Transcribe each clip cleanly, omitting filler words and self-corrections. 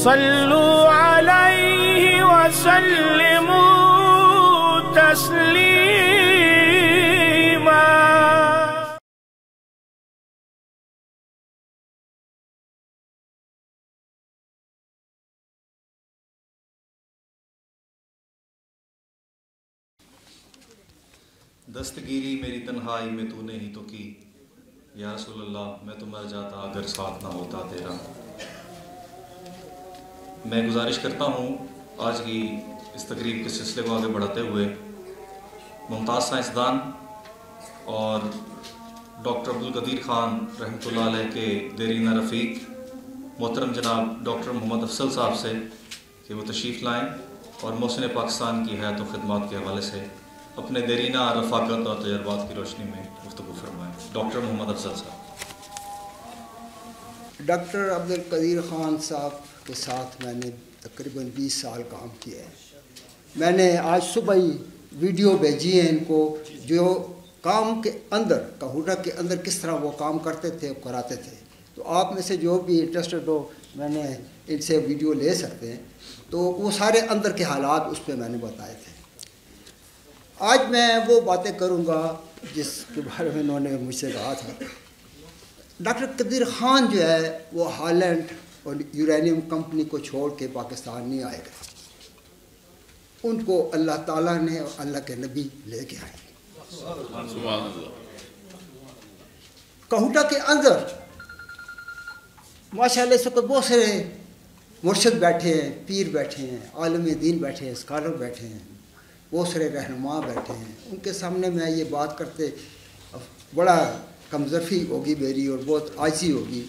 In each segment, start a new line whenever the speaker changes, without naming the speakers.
صلوا علیہ وسلموا تسلیما۔
دستگیری میری تنہائی میں تو نے ہی تو کی، یا رسول اللہ میں تو مر جاتا اگر ساتھ نہ ہوتا تیرا۔ میں گزارش کرتا ہوں آج کی اس تقریب کے سلسلے کو آگے بڑھاتے ہوئے ممتاز سائنسدان اور ڈاکٹر عبدالقدیر خان رحمۃ اللہ علیہ کے دیرینہ رفیق محترم جناب ڈاکٹر محمد افضل صاحب سے کہ وہ تشریف لائیں اور محسن پاکستان کی حیات و خدمات کے حوالے سے اپنے دیرینہ رفاقت اور تجربات کی روشنی میں گفتگو فرمائیں۔ ڈاکٹر محمد افضل صاحب۔
ڈاکٹر عبدالقدیر خان صاحب کے ساتھ میں نے تقریباً 20 سال کام کیا ہے۔ میں نے آج صبح ہی ویڈیو بھیجی ہے ان کو جو کام کے اندر کہوٹا کے اندر کس طرح وہ کام کرتے تھے کراتے تھے، تو آپ میں سے جو بھی انٹرسٹڈ ہو میں نے ان سے ویڈیو لے سکتے ہیں، تو وہ سارے اندر کے حالات اس پہ میں نے بتائے تھے۔ آج میں وہ باتیں کروں گا جس کے بارے میں انہوں نے مجھ سے کہا تھا۔ ڈاکٹر قدیر خان جو ہے وہ ہالینڈ اور یورینیم کمپنی کو چھوڑ کے پاکستان نہیں آئے گا، ان کو اللہ تعالیٰ نے اور اللہ کے نبی لے کے آئے۔ کہوٹا کے اندر ماشاء اللہ اس وقت بہت سارے مرشد بیٹھے ہیں، پیر بیٹھے ہیں، عالم دین بیٹھے ہیں، اسکالر بیٹھے ہیں، بہت سارے رہنما بیٹھے ہیں۔ ان کے سامنے میں یہ بات کرتے بڑا کمزرفی ہوگی میری اور بہت عاجزی ہوگی۔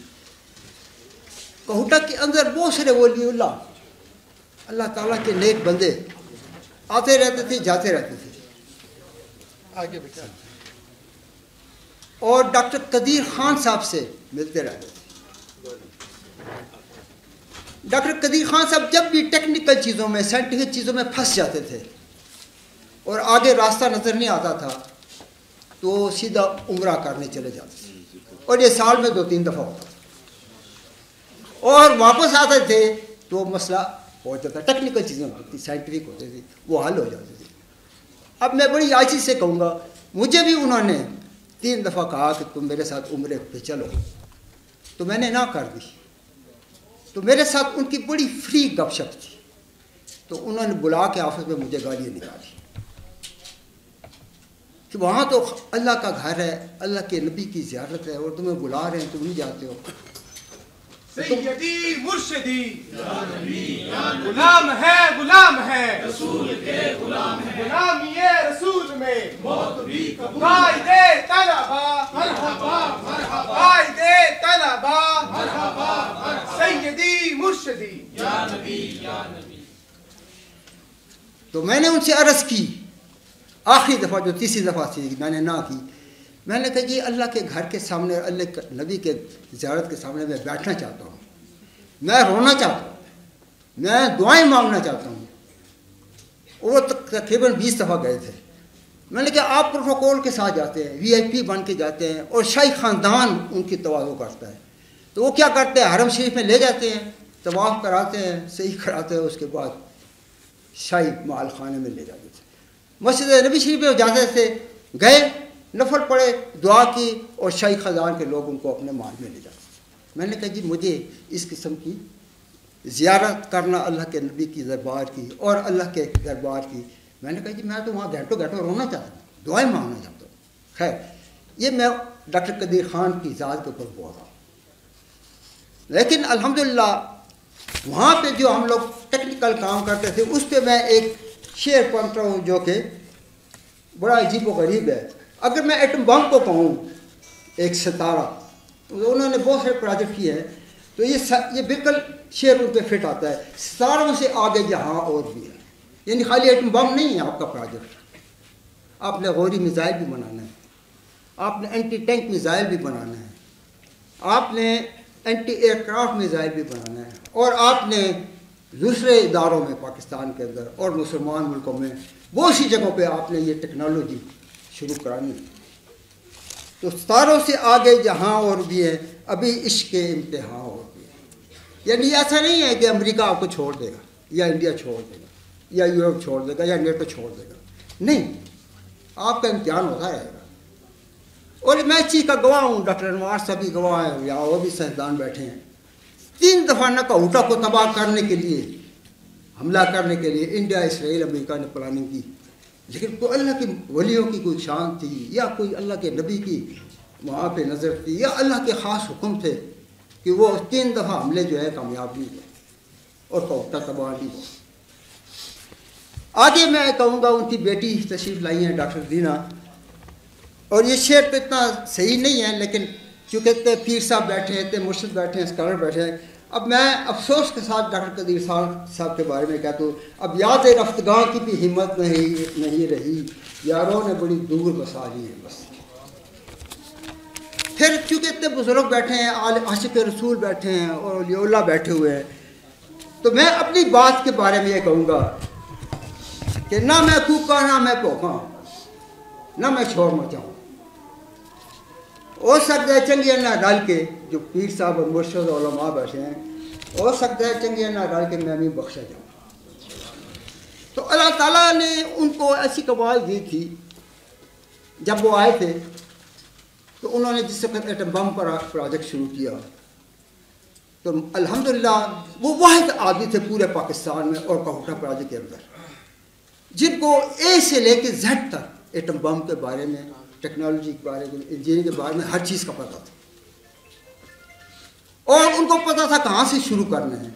کہوٹا کے اندر بہت سارے ولی اللہ تعالیٰ کے نیک بندے آتے رہتے تھے جاتے رہتے تھے، آگے بیٹھا اور ڈاکٹر قدیر خان صاحب سے ملتے رہتے تھے۔ ڈاکٹر قدیر خان صاحب جب بھی ٹیکنیکل چیزوں میں سائنٹیفک چیزوں میں پھنس جاتے تھے اور آگے راستہ نظر نہیں آتا تھا تو سیدھا عمرہ کرنے چلے جاتے تھے، اور یہ سال میں 2-3 دفعہ ہوتا تھا، اور واپس آتے تھے تو مسئلہ ہو جاتا، ٹیکنیکل چیزیں ہوتی تھی، سائنٹیفک ہوتی تھی، وہ حل ہو جاتی تھی۔ اب میں بڑی عاجزی سے کہوں گا، مجھے بھی انہوں نے 3 دفعہ کہا کہ تم میرے ساتھ عمرے پہ چلو، تو میں نے نہ کر دی، تو میرے ساتھ ان کی بڑی فری گپ شپ تھی، تو انہوں نے بلا کے آفس میں مجھے گالیاں نکالی کہ وہاں تو اللہ کا گھر ہے، اللہ کے نبی کی زیارت ہے، اور تمہیں بلا رہے ہیں تم نہیں جاتے ہو۔
سیدی مرشدی غلام ہے غلام ہے رسول کے غلام ہے، غلام یہ رسول میں موت بھی قبول، قائد طلبہ مرحبا مرحبا، قائد طلبہ مرحبا مرحبا، سیدی مرشدی یا نبی یا نبی۔
تو میں نے ان سے عرض کی، آخری دفعہ جو تیسری دفعہ تھی میں نے نہ کی، میں نے کہا جی اللہ کے گھر کے سامنے، اللہ کے نبی کے زیارت کے سامنے میں بیٹھنا چاہتا ہوں، میں رونا چاہتا ہوں، میں دعائیں مانگنا چاہتا ہوں۔ وہ تقریباً 20 دفعہ گئے تھے۔ میں نے کہا آپ پروٹوکول کے ساتھ جاتے ہیں، VIP بن کے جاتے ہیں، اور شاہی خاندان ان کی تواضع کرتا ہے، تو وہ کیا کرتے ہیں حرم شریف میں لے جاتے ہیں، طواف کراتے ہیں، صحیح کراتے ہیں، اس کے بعد شاہی محل خانے میں لے جاتے تھے۔ مسجد نبی شریف میں جاتے تھے، گئے نفل پڑے، دعا کی، اور شاہی خاندان کے لوگ ان کو اپنے محل میں لے جاتے تھے۔ میں نے کہا جی مجھے اس قسم کی زیارت کرنا اللہ کے نبی کی دربار کی اور اللہ کے دربار کی، میں نے کہا جی میں تو وہاں گھنٹوں گھنٹوں رونا چاہتا ہوں، دعائیں مانگنا چاہتا ہوں۔ خیر یہ میں ڈاکٹر قدیر خان کی ذات کے اوپر بول رہا ہوں، لیکن الحمدللہ وہاں پہ جو ہم لوگ ٹیکنیکل کام کرتے تھے اس پہ میں ایک شعر پڑھتا ہوں جو کہ بڑا عجیب و غریب ہے۔ اگر میں ایٹم بم کو کہوں ایک ستارہ، انہوں نے بہت سارے پروجیکٹ کیے ہیں، تو یہ بالکل شعر ان پہ فٹ آتا ہے، ستاروں سے آگے جہاں اور بھی ہے، یعنی خالی ایٹم بم نہیں ہے آپ کا پروجیکٹ، آپ نے غوری میزائل بھی بنانا ہے، آپ نے اینٹی ٹینک میزائل بھی بنانا ہے، آپ نے اینٹی ایئر کرافٹ میزائل بھی بنانا ہے، اور آپ نے دوسرے اداروں میں پاکستان کے اندر اور مسلمان ملکوں میں بہت سی جگہوں پہ آپ نے یہ ٹیکنالوجی شروع کرانی ہے۔ تو ستاروں سے آگے جہاں اور بھی ہے، ابھی عشق کے امتحان اور بھی ہے۔ यानी ऐसा नहीं है कि अमेरिका आपको छोड़ देगा या इंडिया छोड़ देगा या यूरोप छोड़ देगा या नेटो छोड़ देगा, नहीं, आपका इम्तिहान होता रहेगा। और मैं इस चीज़ का गवाह हूँ, डॉक्टर अनवार साहब भी गवाह हैं, या और भी साइंसदान बैठे हैं। 3 दफ़ा नकाउटा को तबाह करने के लिए, हमला करने के लिए इंडिया, इसराइल, अमेरिका ने प्लानिंग की, लेकिन कोई अल्लाह के वलियों की कोई शान थी या कोई अल्लाह के नबी की वहाँ पे नज़र थी या अल्लाह के ख़ास हुक्म थे कि वो 3 दफ़ा हमले जो है कामयाब नहीं हुए और कौटा तबाह नहीं हुआ। आगे मैं कहूँगा, उनकी बेटी तशरीफ़ लाई हैं डॉक्टर दीना, और ये शेर तो इतना सही नहीं है, लेकिन चूँकि इतने पीर साहब बैठे हैं, इतने मुर्शिद बैठे हैं, स्कॉलर बैठे हैं, अब मैं अफसोस के साथ डॉक्टर कदीर साहब के बारे में कहता हूँ, अब याद रफ्तगां की भी हिम्मत नहीं रही, यारों ने बड़ी दूर बसा ली है बस। फिर चूँकि इतने बुज़ुर्ग बैठे हैं, आशिक़ रसूल बैठे हैं और औलिया बैठे हुए हैं, तो मैं अपनी बात के बारे में ये कहूँगा कि ना मैं कूका ना मैं भौंका ना मैं शोर मचाऊँ। हो सकता है चंगिया ना डाल के, जो पीर साहब और मुर्शिद और उलमा बैठे हैं, हो सकता है चंगिया ना डाल के मैं भी बख्शा जाऊँ। तो अल्लाह ताला ने उनको ऐसी कमाल दी थी, जब वो आए थे तो उन्होंने जिस वक्त एटम बम पर प्रोजेक्ट शुरू किया, तो अल्हम्दुलिल्लाह वो वाहिद आदमी थे पूरे पाकिस्तान में और कहोटा प्रोजेक्ट के अंदर, जिनको ए से लेके जेड तक एटम बम के बारे में, टेक्नोलॉजी के बारे में, इंजीनियरिंग के बारे में हर चीज़ का पता था, और उनको पता था कहाँ से शुरू करना है।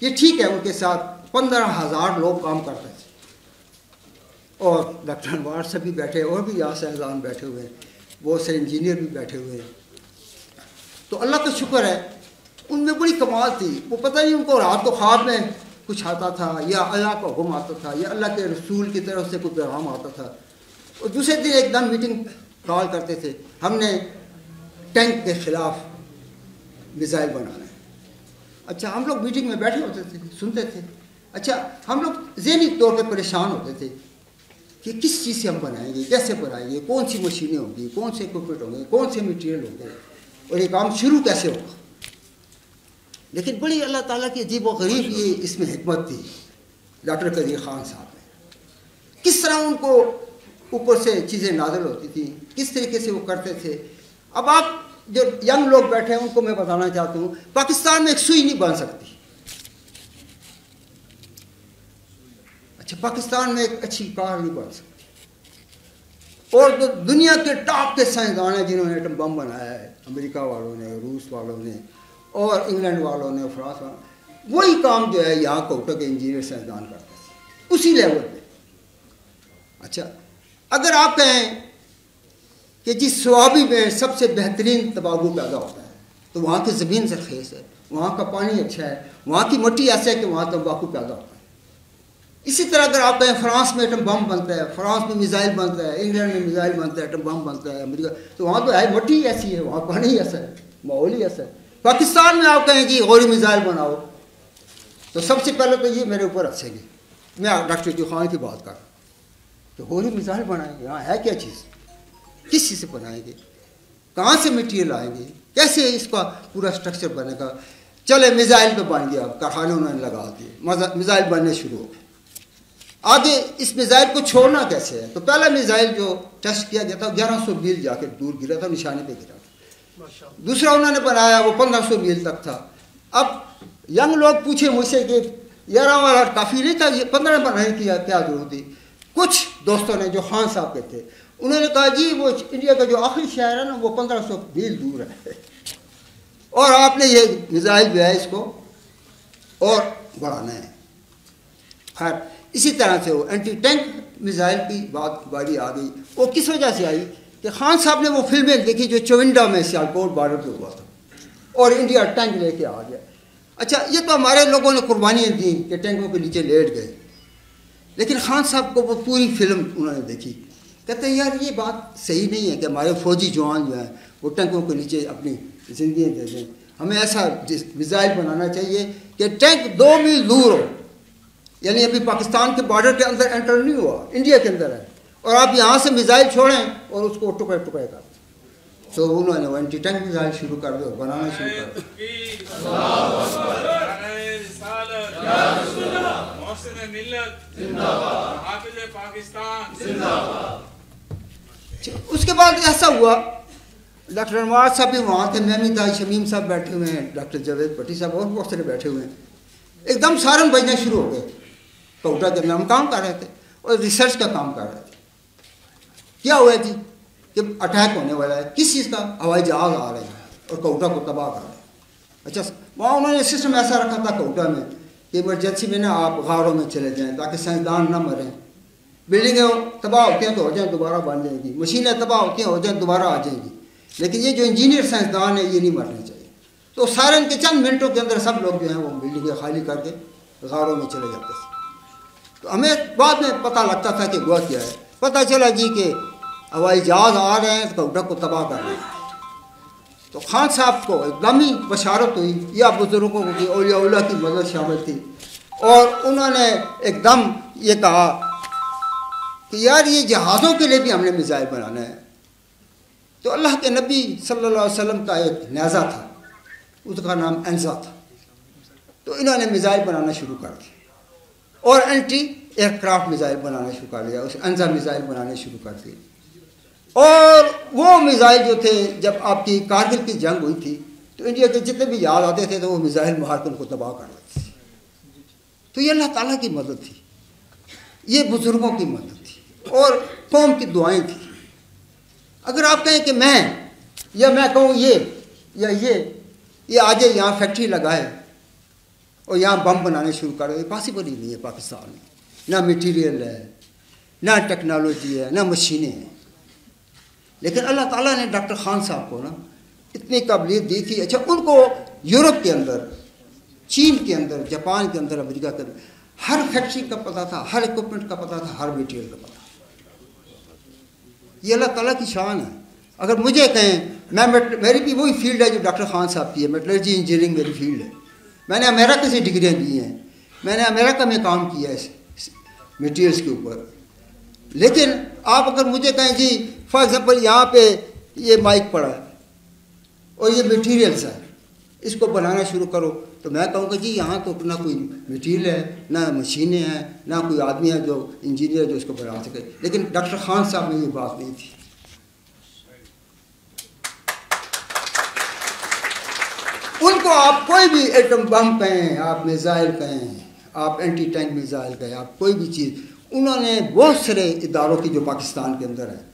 ये ठीक है, उनके साथ 15,000 लोग काम करते थे, और डॉक्टर अनवार साहब भी बैठे, और भी यहाँ साइंसदान बैठे हुए हैं, बहुत से इंजीनियर भी बैठे हुए हैं। तो अल्लाह का शुक्र है, उनमें बड़ी कमाल थी। वो पता नहीं उनको रात को ख्वाब में कुछ आता था, या अल्लाह का हुक्म आता था, या अल्लाह के रसूल की तरफ से कोई पैगाम आता था, और दूसरे दिन एकदम मीटिंग कॉल करते थे, हमने टैंक के ख़िलाफ़ मिसाइल बनाना है। अच्छा, हम लोग मीटिंग में बैठे होते थे, सुनते थे। अच्छा, हम लोग ज़हनी तौर पर परेशान होते थे कि किस चीज़ से हम बनाएंगे, कैसे बनाएंगे, कौन सी मशीनें होंगी, कौन से इक्विपमेंट होंगे, कौन से मटीरियल होंगे, और ये काम शुरू कैसे होगा। लेकिन बड़ी अल्लाह ताला की अजीब व गरीब ये इसमें हिकमत थी डॉक्टर कदीर खान साहब में, किस तरह उनको ऊपर से चीज़ें नाज़िल होती थी, किस तरीके से वो करते थे। अब आप जो यंग लोग बैठे हैं उनको मैं बताना चाहता हूँ, पाकिस्तान में एक सुई नहीं बन सकती। अच्छा, पाकिस्तान में एक अच्छी कार नहीं बन सकती, और जो दुनिया के टॉप के साइंसदान हैं जिन्होंने एटम बम बनाया है, अमेरिका वालों ने, रूस वालों ने, और इंग्लैंड वालों ने, फ्रांस वालों, वही काम जो है यहाँ कोटा के इंजीनियर साइंसदान करते थे उसी लेवल पे। अच्छा, अगर आप कहें कि जिस स्वाबी में सबसे बेहतरीन तबागु पैदा होता है, तो वहाँ की ज़मीन ज़रख़ेज़ है, वहाँ का पानी अच्छा है, वहाँ की मिट्टी ऐसा है कि वहाँ तंबाकू पैदा होता है। इसी तरह अगर आप कहें फ्रांस में एटम बम बनता है, फ्रांस में मिसाइल बनता है, इंग्लैंड में मिसाइल बनता है, एटम बम बनता है, अमेरिका, तो वहाँ तो है मिट्टी ऐसी है, वहाँ पानी ऐसा है, माहौल ही ऐसा है। पाकिस्तान में आप कहें कि गौरी मिसाइल बनाओ, तो सबसे पहले तो ये मेरे ऊपर हंसेगी, मैं डॉक्टर की खान की बात कर रहा हूँ, तो गौरी मिसाइल बनाएंगे, यहाँ है क्या चीज़, किस चीज़ से बनाएंगे, कहाँ से मटीरियल आएंगे, कैसे इसका पूरा स्ट्रक्चर बनेगा। चले मिसाइल पे बन गया, कारखाने उन्होंने लगा दिए, मिसाइल बनने शुरू हो गए। आगे इस मिसाइल को छोड़ना कैसे है, तो पहला मिसाइल जो टेस्ट किया गया था 1100 मील जाकर दूर गिरा था, निशाने पे गिरा था। दूसरा उन्होंने बनाया वो 1500 मील तक था। अब यंग लोग पूछे मुझसे कि 11 वाला काफ़ी नहीं था, ये 15 बनाने की क्या जरूरत थी। कुछ दोस्तों ने जो खान साहब के थे उन्होंने कहा जी वो इंडिया का जो आखिरी शहर है ना वो 1500 मील दूर है, और आपने ये मिसाइल जो है इसको और बढ़ाना है। खैर इसी तरह से वो एंटी टैंक मिसाइल की बारी आ गई। वो किस वजह से आई कि खान साहब ने वो फिल्में देखी जो चविंडा में सियालकोट बॉर्डर पे हुआ था, और इंडिया टैंक लेके आ गया। अच्छा, ये तो हमारे लोगों ने कुर्बानियाँ दी कि टैंकों के नीचे लेट गए, लेकिन खान साहब को वो पूरी फिल्म उन्होंने देखी, कहते हैं यार ये बात सही नहीं है कि हमारे फौजी जवान जो हैं वो टैंकों के नीचे अपनी ज़िंदगी दे दें। हमें ऐसा मिसाइल बनाना चाहिए कि टैंक 2 मील दूर हो, यानी अभी पाकिस्तान के बॉर्डर के अंदर एंटर नहीं हुआ, इंडिया के अंदर है, और आप यहाँ से मिसाइल छोड़ें और उसको टुकड़े टुकड़े कर दें। तो उन्होंने वो एंटी टैंक मिसाइल शुरू कर दिया और बनाना शुरू कर दिया।
मोहसिन मिल्लत जिंदाबाद, हाफिज पाकिस्तान जिंदाबाद।
उसके बाद ऐसा हुआ, डॉक्टर अनवार साहब भी वहाँ थे, मैं भी था, शमीम साहब बैठे हुए हैं, डॉक्टर जावेद भट्टी साहब और बहुत सारे बैठे हुए हैं। एकदम सारन बजने शुरू हो गए। कोटा के अंदर हम काम कर रहे थे और रिसर्च का काम कर रहे थे। क्या हुआ जी कि अटैक होने वाला है, किस चीज़ का, हवाई जहाज़ आ रहे हैं और कोटा को तबाह कर रहे हैं। अच्छा, वहाँ उन्होंने सिस्टम ऐसा रखा था कोटा में कि इमरजेंसी में ना आप गारों में चले जाएँ ताकि साइंसदान ना मरें। बिल्डिंगें तबाह होती हैं तो हो जाएँ दोबारा बन जाएंगी, मशीनें तबाह होती हैं हो जाएँ दोबारा आ जाएंगी, लेकिन ये जो इंजीनियर साइंसदान है ये नहीं मरने चाहिए। तो सायरन के चंद मिनटों के अंदर सब लोग जो हैं वो बिल्डिंगें खाली करके गारों में चले जाते थे। तो हमें बाद में पता लगता था कि हुआ क्या है। पता चला जी कि हवाई जहाज़ आ रहे हैं तो कोटा को तबाह कर रहे हैं। तो खान साहब को एकदम ही बशारत हुई, या बुजुर्गों की औलिया उल्लाह की मदद शामिल थी, और उन्होंने एकदम ये कहा कि यार ये जहाज़ों के लिए भी हमने मिसाइल बनाना है। तो अल्लाह के नबी सल्लल्लाहु अलैहि वसल्लम का एक नेज़ा था, उसका नाम एंजा था। तो इन्होंने मिसाइल बनाना शुरू कर दिया और एंटी एयरक्राफ्ट मिसाइल बनाना शुरू कर दिया, उस एंजा मिसाइल बनाने शुरू कर दिए। और वो मिसाइल जो थे, जब आपकी कारगिल की जंग हुई थी तो इंडिया के जितने भी जहाज आते थे तो वो मिसाइल मार कर उनको तबाह कर देते थे। तो ये अल्लाह ताला की मदद थी, ये बुज़ुर्गों की मदद थी और कौम की दुआएं थी। अगर आप कहें कि मैं कहूँ ये या ये आ जाए यहाँ फैक्ट्री लगाए और यहाँ बम बनाने शुरू कर, ये पॉसिबल ही नहीं है। पाकिस्तान में ना मटीरियल है, ना टेक्नोलॉजी है, ना मशीनें हैं। लेकिन अल्लाह ताला ने डॉक्टर खान साहब को ना इतनी काबिलियत दी थी। अच्छा, उनको यूरोप के अंदर, चीन के अंदर, जापान के अंदर, अमेरिका के अंदर हर फैक्ट्री का पता था, हर इक्विपमेंट का पता था, हर मटीरियल का पता था। ये अल्लाह ताला की शान है। अगर मुझे कहें, मेरी भी वही फील्ड है जो डॉक्टर खान साहब की है, मेटलर्जी इंजीनियरिंग मेरी फील्ड है। मैंने अमेरिका से डिग्रियाँ दी हैं, मैंने अमेरिका में काम किया है मटीरियल्स के ऊपर। लेकिन आप अगर मुझे कहें जी फॉर एग्ज़ाम्पल यहाँ पे ये माइक पड़ा है और ये मटीरियल्स है, इसको बनाना शुरू करो, तो मैं कहूँगा जी यहाँ तो ना कोई मटीरियल है, ना मशीनें हैं, ना कोई आदमी है जो इंजीनियर जो इसको बना सके। लेकिन डॉक्टर खान साहब में ये बात नहीं थी। उनको आप कोई भी एटम बम कहें, आप मिसाइल कहें, आप एंटी टैंक मिसाइल कहें, आप कोई भी चीज़, उन्होंने बहुत सारे इदारों की जो पाकिस्तान के अंदर है,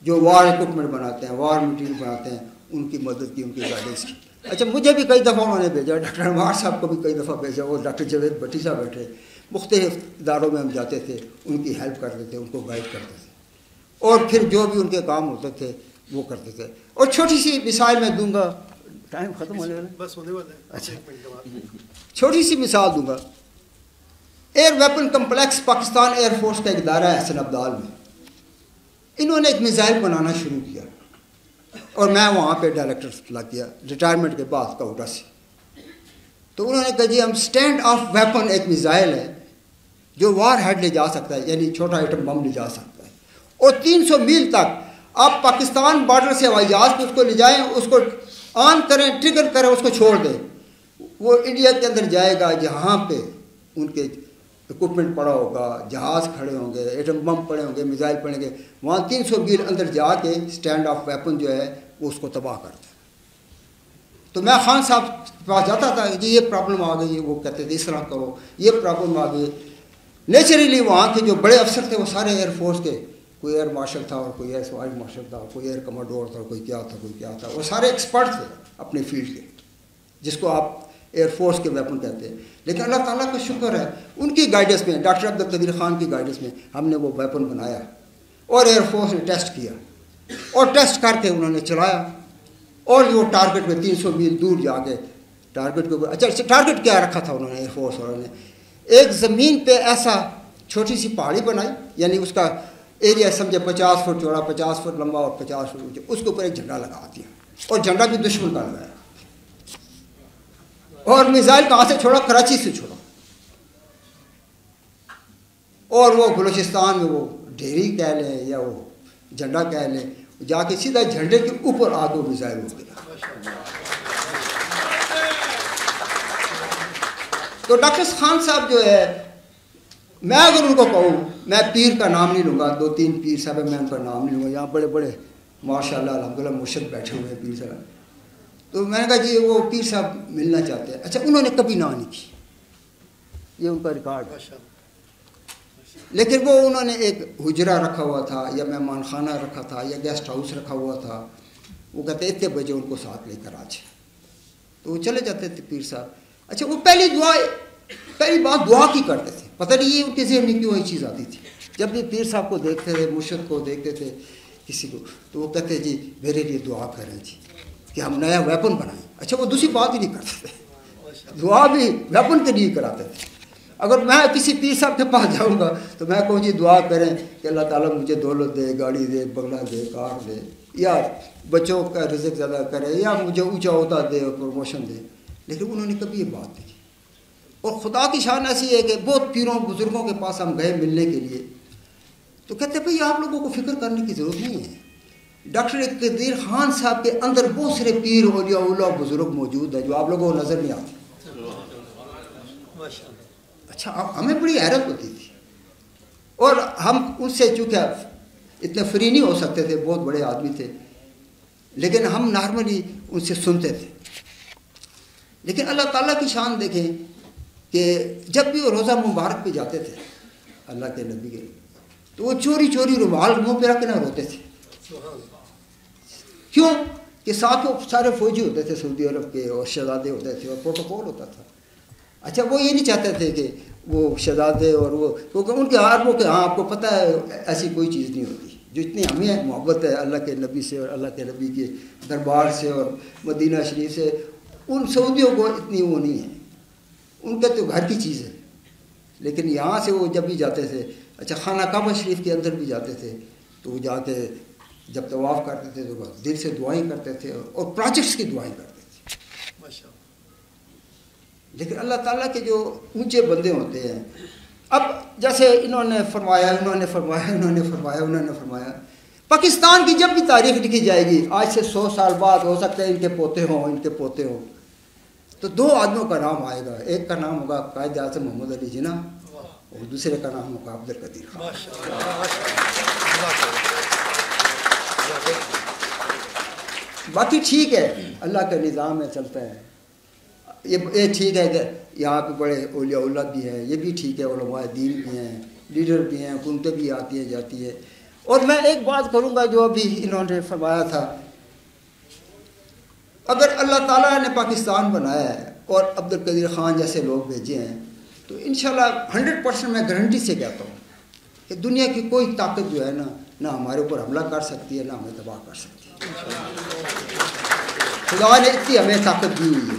जो वार इक्विपमेंट बनाते हैं, वार मटीरियल बनाते हैं, उनकी मदद की, उनकी गाइडेंस की। अच्छा, मुझे भी कई दफ़ा उन्होंने भेजा, डॉक्टर अनवार साहब को भी कई दफ़ा भेजा, और डॉक्टर जावेद भट्टी साहब बैठे, मुख्तलिफ इदारों में हम जाते थे, उनकी हेल्प करते थे, उनको गाइड करते थे, और फिर जो भी उनके काम होते थे वो करते थे। और छोटी सी मिसाल मैं दूंगा, टाइम ख़त्म होने वाला है, बस होने वाला है। अच्छा, छोटी सी मिसाल दूंगा। Air weapon complex Pakistan air force का एक इदारा है हसन अब्दाल में, इन्होंने एक मिसाइल बनाना शुरू किया और मैं वहाँ पे डायरेक्टर लग गया रिटायरमेंट के बाद कोटा से। तो उन्होंने कहा जी हम स्टैंड ऑफ वेपन एक मिसाइल है जो वार हेड ले जा सकता है, यानी छोटा आइटम बम ले जा सकता है, और 300 मील तक आप पाकिस्तान बॉर्डर से हवाई जहाज़ पे उसको ले जाएँ, उसको ऑन करें, ट्रिगर करें, उसको छोड़ दें, वो इंडिया के अंदर जाएगा जहाँ पे उनके इक्विपमेंट पड़ा होगा, जहाज़ खड़े होंगे, एटम बम पड़े होंगे, मिसाइल पड़ेंगे, वहाँ 300 मील अंदर जाके स्टैंड ऑफ वेपन जो है वो उसको तबाह करते हैं। तो मैं खान साहब के पास जाता था कि ये प्रॉब्लम आ गई है, वो कहते थे इस तरह करो, ये प्रॉब्लम आ गई। नेचुरली वहाँ के जो बड़े अफसर थे वो सारे एयरफोर्स के, कोई एयर मार्शल था और कोई एयर वाइस मार्शल था, कोई एयर कमांडोर था, कोई क्या था, वो सारे एक्सपर्ट थे अपने फील्ड के, जिसको आप एयरफोर्स के वेपन कहते हैं। लेकिन अल्लाह ताला का शुक्र है, उनकी गाइडेंस में, डॉक्टर अब्दुल कदीर खान की गाइडेंस में हमने वो वेपन बनाया और एयरफोर्स ने टेस्ट किया, और टेस्ट करके उन्होंने चलाया, और वो टारगेट में 300 मील दूर जाके टारगेट को, अच्छा टारगेट क्या रखा था उन्होंने, एयरफोर्स वालों ने एक ज़मीन पे ऐसा छोटी सी पहाड़ी बनाई, यानी उसका एरिया समझे 50 फुट चौड़ा, 50 फुट लंबा और 50 फुट ऊंचा, उसके ऊपर एक झंडा लगा दिया, और झंडा भी दुश्मन का लगाया, और मिसाइल कहाँ से छोड़ा, कराची से छोड़ा, और वो बलूचिस्तान में वो ढेरी कह लें या वो झंडा कह लें, जाके सीधा झंडे के ऊपर आके मिसाइल हो गया। تو ڈاکٹر خان صاحب جو ہے، میں اگر ان کو کہوں، میں پیر کا نام نہیں لوں گا، 2-3 پیر صاحب میں ان کا نام نہیں لوں گا، یہاں بڑے بڑے ماشاء اللہ الحمدللہ مرشد بیٹھے ہوئے ہیں پیر صاحب، تو میں نے کہا جی وہ پیر صاحب ملنا چاہتے ہیں. اچھا انہوں نے کبھی نہ نہیں کی، یہ ان کا ریکارڈ ہے. لیکن وہ انہوں نے ایک حجرہ رکھا ہوا تھا یا مہمان خانہ رکھا تھا یا گیسٹ ہاؤس رکھا ہوا تھا. وہ کہتے اتنے بجے ان کو ساتھ لے کر آ جائے، تو وہ چلے جاتے تھے پیر صاحب. اچھا وہ پہلی بات دعا کی کرتے تھے. پتہ نہیں یہ ان کے ذہن میں کیوں یہ چیز آتی تھی. جب بھی پیر صاحب کو دیکھتے تھے، مرشد کو دیکھتے تھے کسی کو، تو وہ کہتے جی میرے لیے دعا کریں جی کہ ہم نیا ویپن بنائیں. اچھا وہ دوسری بات ہی نہیں کرتے تھے، دعا بھی ویپن کے لیے کراتے تھے. اگر میں کسی پیر صاحب کے پاس جاؤں گا تو میں کہوں جی دعا کریں کہ اللہ تعالیٰ مجھے دولت دے، گاڑی دے، بنگلہ دے، کار دے، یا بچوں کا رزق زیادہ کرے، یا مجھے اونچا عہدہ دے اور پروموشن دے. لیکن انہوں نے کبھی یہ بات نہیں کی. اور خدا کی شان ایسی ہے کہ بہت پیروں بزرگوں کے پاس ہم گئے ملنے کے لیے، تو کہتے ہیں بھئی آپ لوگوں کو فکر کرنے کی ضرورت نہیں ہے. ڈاکٹر قدیر خان صاحب کے اندر بہت سارے پیر اولیاء اللہ بزرگ موجود ہیں جو آپ لوگوں کو نظر نہیں آتے. اچھا ہمیں بڑی حیرت ہوتی تھی، اور ہم ان سے چونکہ اتنے فری نہیں ہو سکتے تھے، بہت بڑے آدمی تھے، لیکن ہم نارملی ان سے سنتے تھے. لیکن اللہ تعالیٰ کی شان دیکھیں کہ جب بھی وہ روزہ مبارک پہ جاتے تھے اللہ کے نبی کے، تو وہ چوری رومال منہ پہ رکھ کے نہ روتے تھے. کیوں کہ ساتھ وہ سارے فوجی ہوتے تھے سعودی عرب کے، اور شہزادے ہوتے تھے، اور پروٹوکول ہوتا تھا. اچھا وہ یہ نہیں چاہتے تھے کہ وہ شہزادے اور وہ، کیونکہ ان کے ہار وہ کہ ہاں آپ کو پتہ ہے ایسی کوئی چیز نہیں ہوتی. جو اتنی ہمیں محبت ہے اللہ کے نبی سے اور اللہ کے نبی کے دربار سے اور مدینہ شریف سے، ان سعودیوں کو اتنی وہ نہیں ہے. ان کے تو گھر کی چیز ہے. لیکن یہاں سے وہ جب بھی جاتے تھے، اچھا خانہ کعبہ شریف کے اندر بھی جاتے تھے، تو وہ جا کے جب طواف کرتے تھے تو دل سے دعائیں کرتے تھے، اور پروجیکٹس کی دعائیں کرتے تھے. لیکن اللہ تعالیٰ کے جو اونچے بندے ہوتے ہیں، اب جیسے انہوں نے فرمایا، پاکستان کی جب بھی تاریخ لکھی جائے گی، آج سے 100 سال بعد ہو سکتا ہے ان کے پوتے ہوں، تو 2 آدمیوں کا نام آئے گا. ایک کا نام ہوگا قائد اعظم محمد علی جناح، اور دوسرے کا نام ہوگا عبد القدیر خان. باقی ٹھیک ہے، اللہ کا نظام میں چلتا ہے. یہ ٹھیک ہے کہ یہاں پہ بڑے اولیاء اللہ بھی ہیں، یہ بھی ٹھیک ہے، علماء دین بھی ہیں، لیڈر بھی ہیں، حکومتیں بھی آتی ہیں جاتی ہے. اور میں ایک بات کروں گا جو ابھی انہوں نے فرمایا تھا، اگر اللہ تعالیٰ نے پاکستان بنایا ہے اور عبد القدیر خان جیسے لوگ بھیجے ہیں، تو انشاءاللہ 100% میں گارنٹی سے کہتا ہوں کہ دنیا کی کوئی طاقت جو ہے نہ ہمارے اوپر حملہ کر سکتی ہے، نہ ہمیں تباہ کر سکتی ہے. خدا نے اتنی ہمیں طاقت دی ہوئی ہے.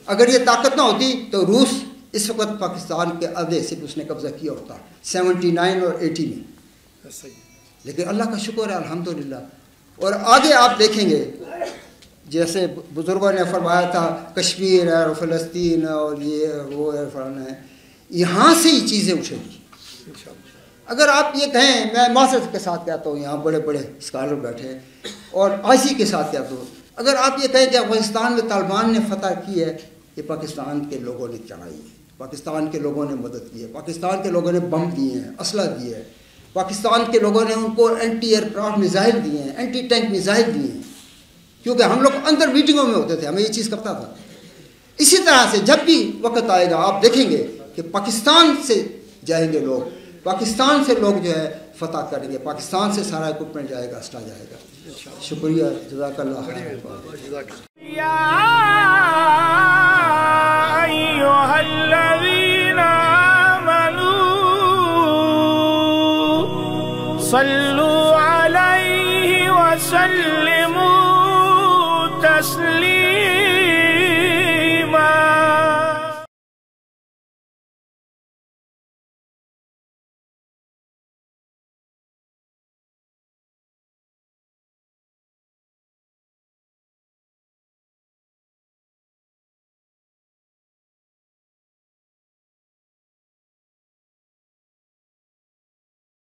اگر یہ طاقت نہ ہوتی تو روس اس وقت پاکستان کے آدھے سے اس نے قبضہ کیا ہوتا 79 اور 80 میں. لیکن اللہ کا شکر ہے الحمدللہ. اور آگے آپ دیکھیں گے جیسے بزرگوں نے فرمایا تھا کشمیر ہے اور فلسطین ہے اور یہ وہ ہے فلانا ہے، یہاں سے ہی چیزیں اٹھیں گی. اگر آپ یہ کہیں، میں معذرت کے ساتھ کہتا ہوں، یہاں بڑے بڑے اسکالر بیٹھے ہیں، اور آئسی کے ساتھ کہتا ہوں، اگر آپ یہ کہیں کہ افغانستان میں طالبان نے فتح کی ہے، یہ پاکستان کے لوگوں نے چڑھائی ہے، پاکستان کے لوگوں نے مدد کی ہے، پاکستان کے لوگوں نے بم دیے ہیں، اسلحہ دیے ہیں، پاکستان کے لوگوں نے ان کو اینٹی ایئر کرافٹ میزائل دیے ہیں، اینٹی ٹینک میزائل دیے ہیں. کیونکہ ہم لوگ اندر میٹنگوں میں ہوتے تھے، ہمیں یہ چیز پتہ تھا. اسی طرح سے جب بھی وقت آئے گا آپ دیکھیں گے کہ پاکستان سے جائیں گے لوگ، پاکستان سے لوگ جو ہے فتح کریں گے، پاکستان سے سارا اکوپمنٹ جائے گا، اسٹا جائے گا. شکریہ، جزاک اللہ خیر.
یا ایھا الذین آمنوا صلوا علیہ وسلم